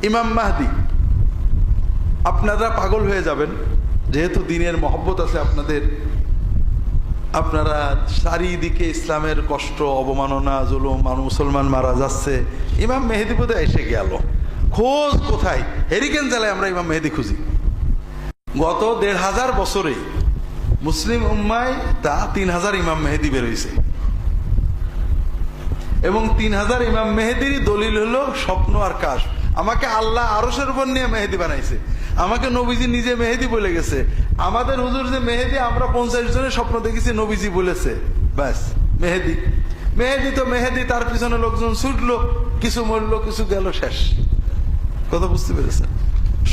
ইমাম মাহদি, আপনারা পাগল হয়ে যাবেন যেহেতু দিনের মহব্বত আছে আপনাদের, আপনারা চারিদিকে ইসলামের কষ্ট, অবমাননা, জুলুম, মুসলমান মারা যাচ্ছে, ইমাম মেহেদি বোধহয় এসে গেল, খোঁজ কোথায়? হেরিকেন জেলায় আমরা ইমাম মেহেদি খুঁজি। গত ১৫০০ বছরে মুসলিম উম্মায় তা ৩,০০০ ইমাম মেহেদি বের হয়েছে, এবং ৩,০০০ ইমাম মেহেদির দলিল হলো স্বপ্ন আর কাশ। আমাকে আল্লাহ আরশের উপর নিয়ে মেহেদি বানাইছে, আমাকে নবীজি নিজে মেহেদি বলে গেছে। আমাদের হুজুর যে মেহেদি, আমরা ৫০ জনের স্বপ্ন দেখেছি, নবীজি বলেছে, ব্যাস মেহেদি। মেহেদি তো মেহেদি, তার পিছনে লোকজন ছুটলো, কিছু মরল, কিছু গেল, শেষ। কথা বুঝতে পেরেছেন?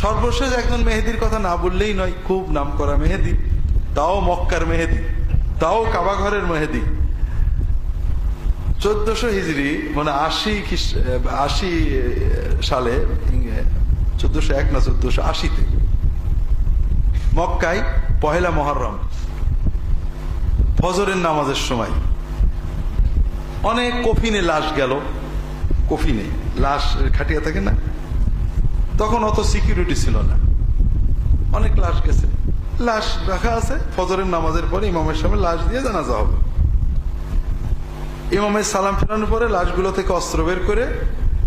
সর্বশেষ একজন মেহেদির কথা না বললেই নয়, খুব নাম করা মেহেদি, তাও মক্কার মেহেদি, তাও কাবা ঘরের মেহেদি। ১৪০০ হিজরি মানে ৮০ সালে, ১৪০১ না ১৪৮০-তে মক্কায় পহেলা মুহররম ফজরের নামাজের সময় অনেক কফিনে লাশ গেল। কফিনে লাশ খাটিয়া থাকে না, তখন অত সিকিউরিটি ছিল না, অনেক লাশ গেছে, লাশ রাখা আছে। ফজরের নামাজের পরে ইমামের সামনে লাশ দিয়ে জানাজা হবে। ইমামের সালাম ফেরানোর পরে লাশগুলো থেকে অস্ত্র বের করে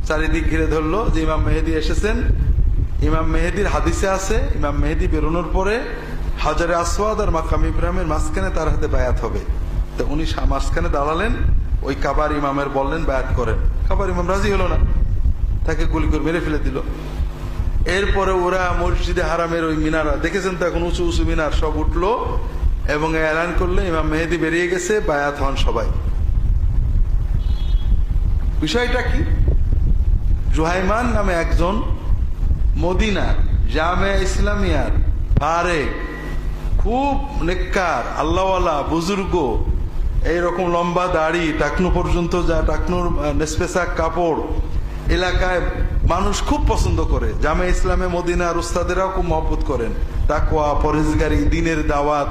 চারিদিক ঘিরে ধরলো যে ইমাম মেহেদি এসেছেন। ইমাম মেহেদির হাদিসে আছে, ইমাম মেহেদি বেরোনোর পরে হাজারে আসওয়াদ আর মাকাম ইব্রাহিমের মাঝখানে তার হাতে বায়াত হবে। তো উনি মাঝখানে দাঁড়ালেন, ওই কাবার ইমামের বললেন বায়াত করেন। কাবার ইমাম রাজি হলো না, তাকে গুলি করে মেরে ফেলে দিল। এরপরে ওরা মসজিদে হারামের ওই মিনারা দেখেছেন তো, এখন উঁচু উঁচু মিনার সব উঠলো এবং এলান করলে ইমাম মেহেদি বেরিয়ে গেছে, বায়াত হন সবাই। বিষয়টা কি? জুহাইমান নামে একজন মদিনার জামে ইসলামিয়ার পারে, খুব নেককার, আল্লাহওয়ালা, বুজুর্গ, এইরকম লম্বা দাড়ি, টাকনু পর্যন্ত যা, টাকনুর নেসপেসাক কাপড়, এলাকায় মানুষ খুব পছন্দ করে। জামে ইসলামে মদিনার উস্তাদেরাও খুব মহব্বত করেন। তাকওয়া, পরহেজগারি, দিনের দাওয়াত।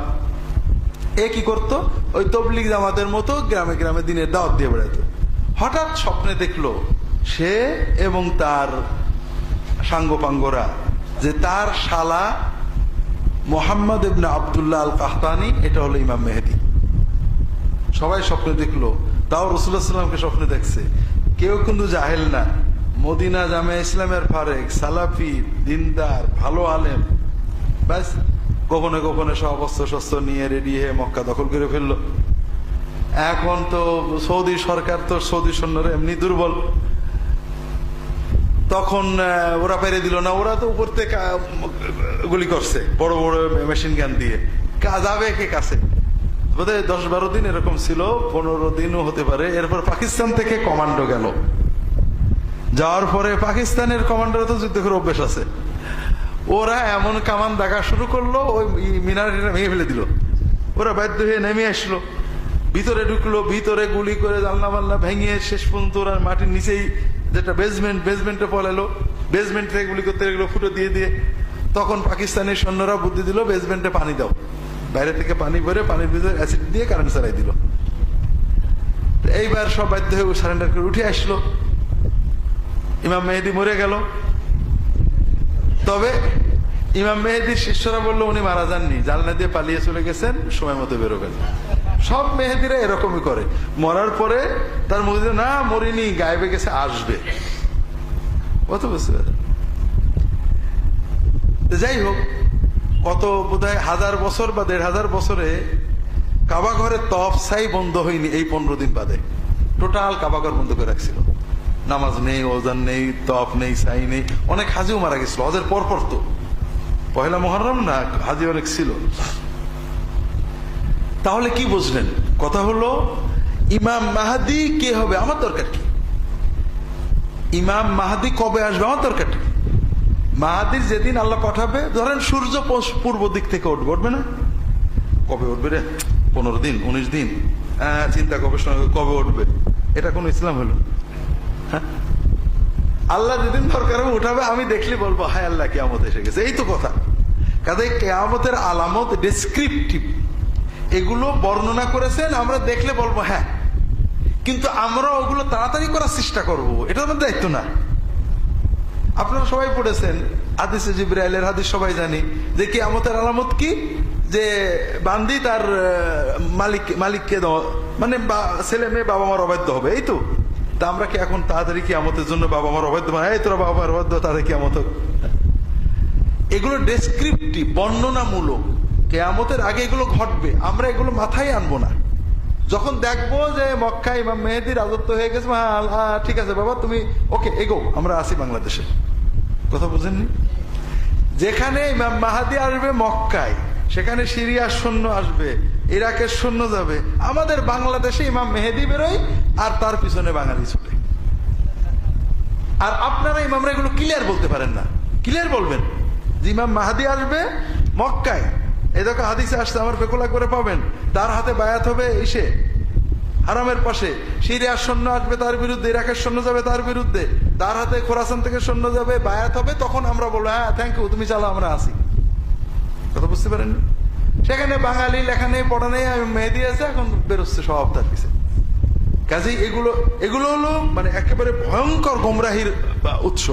এ কি করতো? ওই তবলিগ জামাতের মতো গ্রামে গ্রামে দিনের দাওয়াত দিয়ে বেড়াতো। হঠাৎ স্বপ্নে দেখলো সে এবং তার সাঙ্গপাঙ্গরা যে তার শালা মোহাম্মদ ইবনে আব্দুল্লাহ আল কাহতানি, এটা হলো ইমাম মেহেদি। সবাই স্বপ্নে দেখলো, তাও রাসূলুল্লাহ সাল্লাল্লাহু আলাইহি ওয়াসাল্লামকে স্বপ্নে দেখছে। কেউ কিন্তু জাহেল না, মদিনা জামে ইসলামের ফারেক, সালাফি, দিনদার, ভালো আলেম। ব্যাস গোপনে গোপনে সব অস্ত্র শস্ত্র নিয়ে রেডি হয়ে মক্কা দখল করে ফেললো। এখন তো সৌদি সরকার, তো সৌদি সৈন্যরা এমনি দুর্বল, তখন ওরা পেরে দিল না। ওরা তো উপর থেকে গুলি করছে বড় বড় মেশিন গান দিয়ে, যাবে কে কাছে? বোধহয় ১০-১২ দিন এরকম ছিল, ১৫ দিনও হতে পারে। এরপর পাকিস্তান থেকে কমান্ডো গেল, যাওয়ার পরে পাকিস্তানের কমান্ডোর তো যুদ্ধ করে অভ্যেস আছে, ওরা এমন কামান দাগা শুরু করলো, ওই মিনারটা ভেঙে ফেলে দিল। ওরা বাধ্য হয়ে নেমে আসলো, ভিতরে ঢুকলো, ভিতরে গুলি করে জানলা মাল্লা ভেঙে শেষ পর্যন্ত ওরা মাটির নিচেই যেটা বেসমেন্টে পলালো, বেসমেন্ট থেকে গুলি করতে লাগলো ফুটো দিয়ে দিয়ে। তখন পাকিস্তানের সৈন্যরা বুদ্ধি দিল, বেসমেন্টে পানি দাও, বাইরে থেকে পানি ভরে পানির ভিতরে অ্যাসিড দিয়ে কারেন্ট চালাই দিল। এইবার সব বাধ্য হয়ে সারেন্ডার করে উঠে আসলো। ইমাম মেহেদি মরে গেল। তবে ইমাম মেহেদির শিষ্যরা বললো উনি মারা যাননি, জানলা দিয়ে পালিয়ে চলে গেছেন, সময় মতো বেরোবেন। সব মেহেদিরা এরকমই করে, মরার পরে তার মুখে না মরিনি, গায়েবে গেছে, আসবে। কত বুঝতে পারেন? যাই হোক, কত বোধহয় ১০০০ বছর বা ১৫০০ বছরে কাবা ঘরের তফ সাই বন্ধ হয়নি। এই ১৫ দিন বাদে টোটাল কাবা ঘর বন্ধ করে রাখছিল, নামাজ নেই, ওজান নেই, তফ নেই, সাই নেই। অনেক হাজিও মারা গেছিল হজের পরপর, তো পহেলা মুহররম না, হাজি অনেক ছিল। তাহলে কি বুঝলেন? কথা হলো ইমাম মাহদি কে হবে আমার দরকার কি? ইমাম মাহদি কবে আসবে আমার দরকার কি? মাহাদির যেদিন আল্লাহ পাঠাবে, ধরেন সূর্য পূর্ব দিক থেকে উঠবে, উঠবে না? কবে উঠবে রে? 15 দিন, 19 দিন, চিন্তা গবেষণা কবে উঠবে, এটা কোন ইসলাম হলো? হ্যাঁ, আল্লাহ যেদিন দরকার হবে উঠাবে, আমি দেখলে বলবো হায় আল্লাহ কিয়ামত এসে গেছে। এই তো কথা। কাজে কিয়ামতের আলামত ডেসক্রিপটিভ, এগুলো বর্ণনা করেছেন, আমরা দেখলে বলবো হ্যাঁ, কিন্তু আমরা ওগুলো তাড়াতাড়ি করার চেষ্টা করব, এটা আমাদের দায়িত্ব না। আপনার আপনারা সবাই পড়েছেন হাদিসে জিবরাইলের হাদিস সবাই জানি যে কিয়ামতের আলামত কি, যে বান্দি তার মালিককে মানে ছেলে মেয়ে বাবা মার অবাধ্য হবে, এই তো। তা আমরা কি এখন তাড়াতাড়ি কিয়ামতের জন্য বাবা মার অবাধ্য, এই তোরা বাবা মার অবাধ্য, তাদের কিয়ামত হোক। এগুলো ডেসক্রিপটিভ, বর্ণনামূলক। কিয়ামতের আগে এগুলো ঘটবে, আমরা এগুলো মাথায় আনবো না। যখন দেখবো যে মক্কায় ইমাম মেহেদী রাজত্ব হয়ে গেছে, ঠিক আছে বাবা তুমি ওকে এগো, আমরা আসি বাংলাদেশে। কথা বুঝেননি? যেখানে ইমাম মাহাদি আসবে মক্কায়, সেখানে সিরিয়ার সৈন্য আসবে, ইরাকের সৈন্য যাবে। আমাদের বাংলাদেশে ইমাম মেহেদী বেরোয় আর তার পিছনে বাঙালি ছুটে। আর আপনারা ইমামরা এগুলো ক্লিয়ার বলতে পারেন না। ক্লিয়ার বলবেন যে ইমাম মাহাদি আসবে মক্কায়, এই দেখো হাদিসে আসছে, আমার বেকুলা করে পাবেন, তার হাতে বায়াত হবে এসে হারামের পাশে, সিরিয়ার সৈন্য আসবে তার বিরুদ্ধে, ইরাকের সৈন্য যাবে তার বিরুদ্ধে, তার হাতে খোরাসান থেকে সৈন্য যাবে, বায়াত হবে। তখন আমরা বলবো হ্যাঁ থ্যাংক ইউ, তুমি চালাও, আমরা আসি। কথা বুঝতে পারেন? সেখানে বাঙালি লেখা নেই, পড়া নেই, মেহেদী আছে, এখন বেরোচ্ছে সব তার পিছে। কাজেই এগুলো হলো মানে একেবারে ভয়ঙ্কর গোমরাহির উৎস।